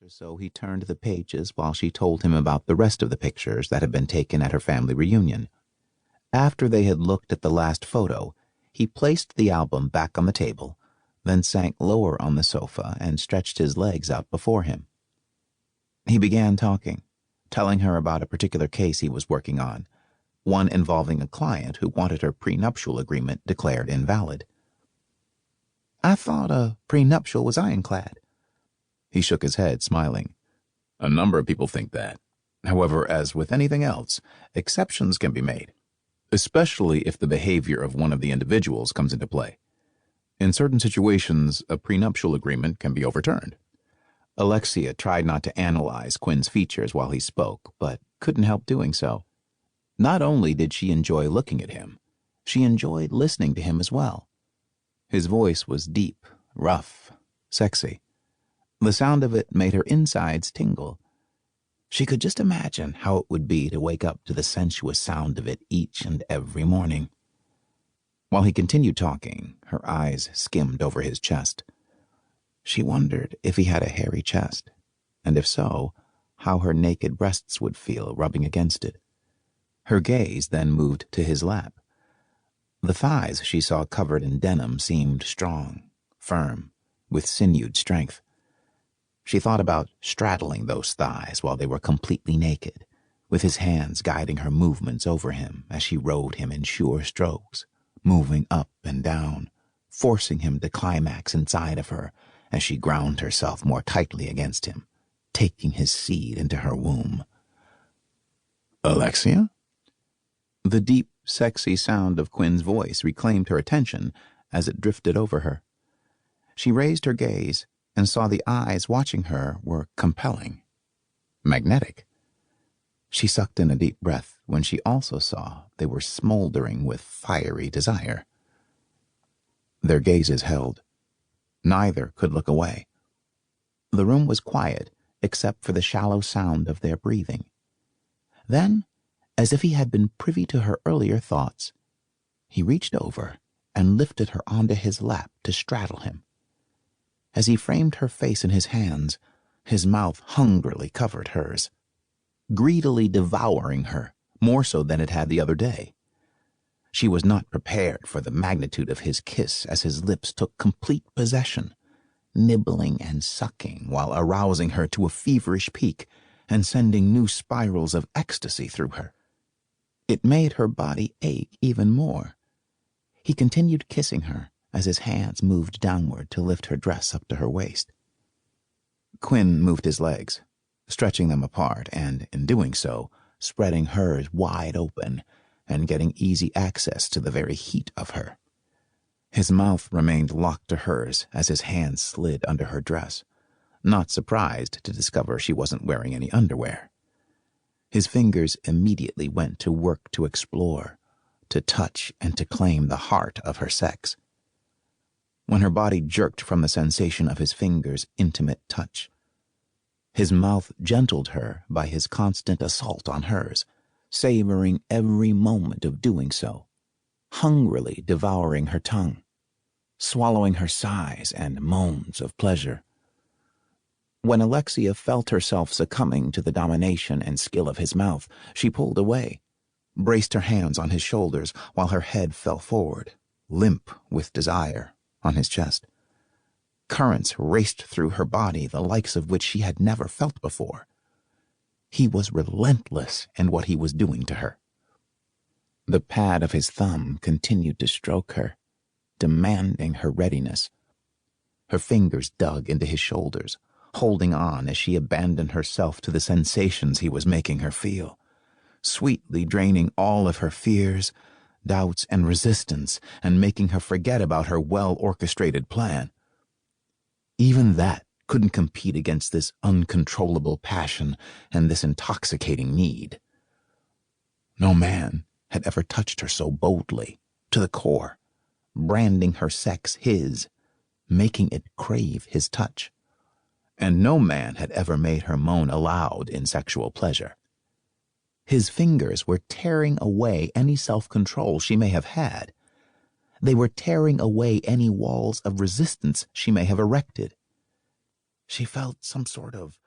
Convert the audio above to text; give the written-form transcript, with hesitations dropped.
or so, he turned the pages while she told him about the rest of the pictures that had been taken at her family reunion. After they had looked at the last photo, he placed the album back on the table, then sank lower on the sofa and stretched his legs out before him. He began talking, telling her about a particular case he was working on, one involving a client who wanted her prenuptial agreement declared invalid. "I thought a prenuptial was ironclad." He shook his head, smiling. "A number of people think that. However, as with anything else, exceptions can be made, especially if the behavior of one of the individuals comes into play. In certain situations, a prenuptial agreement can be overturned." Alexia tried not to analyze Quinn's features while he spoke, but couldn't help doing so. Not only did she enjoy looking at him, she enjoyed listening to him as well. His voice was deep, rough, sexy. The sound of it made her insides tingle. She could just imagine how it would be to wake up to the sensuous sound of it each and every morning. While he continued talking, her eyes skimmed over his chest. She wondered if he had a hairy chest, and if so, how her naked breasts would feel rubbing against it. Her gaze then moved to his lap. The thighs she saw covered in denim seemed strong, firm, with sinewed strength. She thought about straddling those thighs while they were completely naked, with his hands guiding her movements over him as she rode him in sure strokes, moving up and down, forcing him to climax inside of her as she ground herself more tightly against him, taking his seed into her womb. "Alexia?" The deep, sexy sound of Quinn's voice reclaimed her attention as it drifted over her. She raised her gaze and saw the eyes watching her were compelling, magnetic. She sucked in a deep breath when she also saw they were smoldering with fiery desire. Their gazes held. Neither could look away. The room was quiet except for the shallow sound of their breathing. Then, as if he had been privy to her earlier thoughts, he reached over and lifted her onto his lap to straddle him. As he framed her face in his hands, his mouth hungrily covered hers, greedily devouring her, more so than it had the other day. She was not prepared for the magnitude of his kiss as his lips took complete possession, nibbling and sucking while arousing her to a feverish peak and sending new spirals of ecstasy through her. It made her body ache even more. He continued kissing her as his hands moved downward to lift her dress up to her waist. Quinn moved his legs, stretching them apart and, in doing so, spreading hers wide open and getting easy access to the very heat of her. His mouth remained locked to hers as his hands slid under her dress, not surprised to discover she wasn't wearing any underwear. His fingers immediately went to work to explore, to touch and to claim the heart of her sex. When her body jerked from the sensation of his fingers' intimate touch, his mouth gentled her by his constant assault on hers, savoring every moment of doing so, hungrily devouring her tongue, swallowing her sighs and moans of pleasure. When Alexia felt herself succumbing to the domination and skill of his mouth, she pulled away, braced her hands on his shoulders while her head fell forward, limp with desire, on his chest. Currents raced through her body, the likes of which she had never felt before. He was relentless in what he was doing to her. The pad of his thumb continued to stroke her, demanding her readiness. Her fingers dug into his shoulders, holding on as she abandoned herself to the sensations he was making her feel, sweetly draining all of her fears, doubts, and resistance, and making her forget about her well-orchestrated plan. Even that couldn't compete against this uncontrollable passion and this intoxicating need. No man had ever touched her so boldly, to the core, branding her sex his, making it crave his touch. And no man had ever made her moan aloud in sexual pleasure. His fingers were tearing away any self-control she may have had. They were tearing away any walls of resistance she may have erected. She felt some sort of